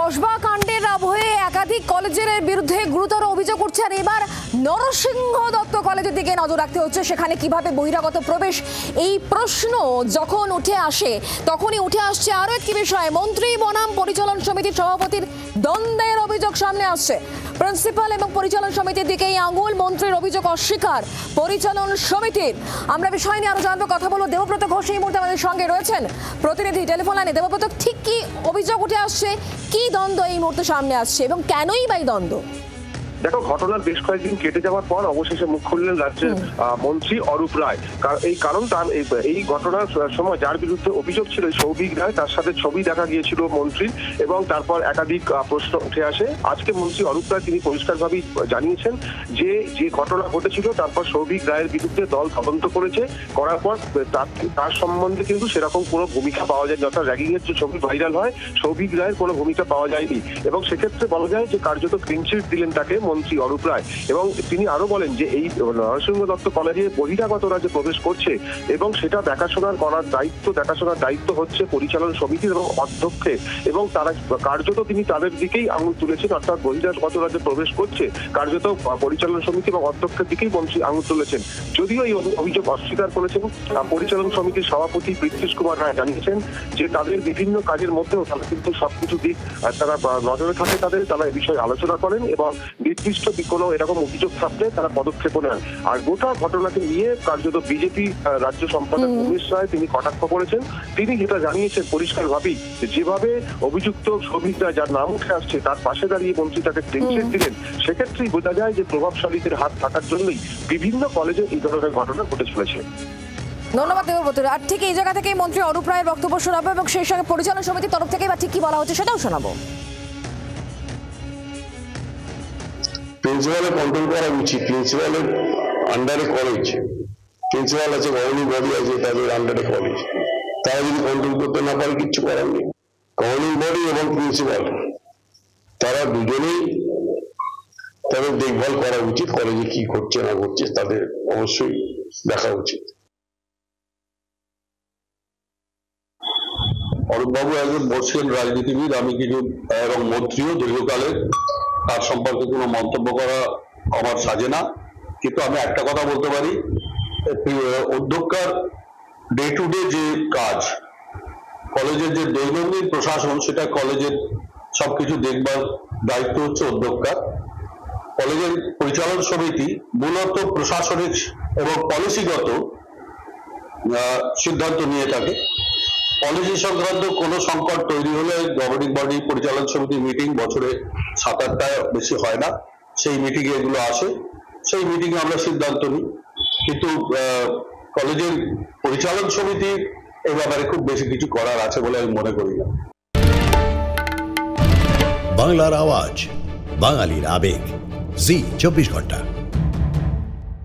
কসবা কাণ্ডের আবহে একাধিক কলেজের বিরুদ্ধে গুরুতর অভিযোগ উঠছে। আর এবার নরসিংহ দত্ত কলেজের দিকে নজর রাখতে হচ্ছে। সেখানে কিভাবে বহিরাগত প্রবেশ, এই প্রশ্ন যখন উঠে আসে তখনই উঠে আসছে আরো একটি বিষয়। মন্ত্রী বনাম পরিচালন সমিতির সভাপতির দ্বন্দ্বের অভিযোগ সামনে আসছে। প্রিন্সিপাল এবং পরিচালন সমিতির দিকেই আঙুল, মন্ত্রীর অভিযোগ অস্বীকার পরিচালন সমিতির। আমরা বিষয় নিয়ে আরো জানবো, কথা বলবো। দেবব্রত ঘোষ এই মুহূর্তে আমাদের সঙ্গে রয়েছেন, প্রতিনিধি টেলিফোন লাইনে। দেবব্রত, ঠিক কি অভিযোগ উঠে আসছে, কি দ্বন্দ্ব এই মুহূর্তে সামনে আসছে এবং কেনই বা এই দ্বন্দ্ব? দেখো, ঘটনার বেশ কয়েকদিন কেটে যাওয়ার পর অবশেষে মুখ খুললেন রাজ্যের মন্ত্রী অরূপ রায়। এই কারণ তার এই ঘটনার সময় যার বিরুদ্ধে অভিযোগ ছিল সৌভিক রায়, তার সাথে ছবি দেখা গিয়েছিল মন্ত্রীর এবং তারপর একাধিক প্রশ্ন উঠে আসে। আজকে মন্ত্রী অরূপ রায় তিনি পরিষ্কারভাবেই জানিয়েছেন যে ঘটনা ঘটেছিল তারপর সৌভিক রায়ের বিরুদ্ধে দল তদন্ত করার পর তার সম্বন্ধে কিন্তু সেরকম কোনো ভূমিকা পাওয়া যায়নি। অর্থাৎ র্যাগিং এর যে ছবি ভাইরাল হয়, সৌভিক রায়ের কোনো ভূমিকা পাওয়া যায়নি এবং সেক্ষেত্রে বলা যায় যে কার্যত ক্লিনচিট দিলেন তাকে মন্ত্রী অরূপ রায়। এবং তিনি আরো বলেন যে এই নরসিংহ দত্ত কলেজে বহিরাগতরা যে প্রবেশ করছে এবং সেটা দেখাশোনার দায়িত্ব হচ্ছে পরিচালন সমিতির এবং অধ্যক্ষের, এবং তারা কার্যত তিনি তাদের দিকেই আঙুল তুলেছেন। অর্থাৎ বহিরাগতরা যে প্রবেশ করছে কার্যত পরিচালন সমিতি এবং অধ্যক্ষের দিকেই মন্ত্রী আঙুল তুলেছেন। যদিও এই অভিযোগ অস্বীকার করেছেন পরিচালন সমিতির সভাপতি পৃথ্বীশ কুমার রায়। জানিয়েছেন যে তাদের বিভিন্ন কাজের মধ্যেও তারা কিন্তু সবকিছু দিক তারা নজরে থাকে, তারা এই বিষয়ে আলোচনা করেন এবং নির্দিষ্ট কোনো এরকম অভিযোগ থাকলে তারা পদক্ষেপ নেন। আর গোটা ঘটনাকে নিয়ে কার্যত বিজেপি রাজ্য সম্পাদক উমেশ রায় তিনি কটাক্ষ করেছেন। তিনি যেটা জানিয়েছেন পরিষ্কারভাবেই, যেভাবে অভিযুক্ত সৌভিক রায় যার নাম উঠে আসছে তার পাশে দাঁড়িয়ে মন্ত্রী তাকে ক্লিনচিট দিলেন, সেক্ষেত্রেই বোঝা যায় যে প্রভাবশালীদের হাত থাকার জন্যই বিভিন্ন কলেজে এই ধরনের ঘটনা ঘটে চলেছে। ধন্যবাদ দেবব্রত। আর ঠিক এই জায়গা থেকে মন্ত্রী অরূপ রায়ের বক্তব্য শোনাবো এবং সেই সঙ্গে পরিচালন সমিতির তরফ থেকে বা ঠিক কি বলা হচ্ছে সেটাও শোনাবো। প্রিন্সিপালের কন্ট্রোল করা উচিত। প্রিন্সিপালের আন্ডারে কলেজ, প্রিন্সিপাল আছে, গভর্নিং বডি আছে, তাদের আন্ডারে কলেজ। তারা যদি কন্ট্রোল করতে না পারে কিচ্ছু করার নেই। গভর্নিং বডি এবং প্রিন্সিপাল তারা দুজনেই তাদের দেখভাল করা উচিত। কলেজে কি করছে না করছে তাদের অবশ্যই দেখা উচিত। অরূপবাবু একজন বর্ষীয়ান রাজনীতিবিদ, আমি কিছু এবং মন্ত্রীও দীর্ঘকালের, তার সম্পর্কে কোনো মন্তব্য করা আমার সাজে না। কিন্তু আমি একটা কথা বলতে পারি, অধ্যক্ষার ডে টু ডে যে কাজ, কলেজের যে দৈনন্দিন প্রশাসন, সেটা কলেজের সবকিছু দেখবার দায়িত্ব হচ্ছে অধ্যক্ষার। কলেজের পরিচালন সমিতি মূলত প্রশাসনিক এবং পলিসিগত সিদ্ধান্ত নিয়ে থাকে। পলিসি সংক্রান্ত কোনো সংকট তৈরি হলে গভর্নিং বডি পরিচালন সমিতি মিটিং বছরে 7-8টায় বেশি হয় না, সেই মিটিংয়ে এগুলো আসে, সেই মিটিংয়ে আমরা সিদ্ধান্ত নিই। কিন্তু কলেজের পরিচালন সমিতি এই ব্যাপারে খুব বেশি কিছু করার আছে বলে আমি মনে করি না। বাংলার আওয়াজ, বাঙালির আবেগ, জি 24 ঘন্টা।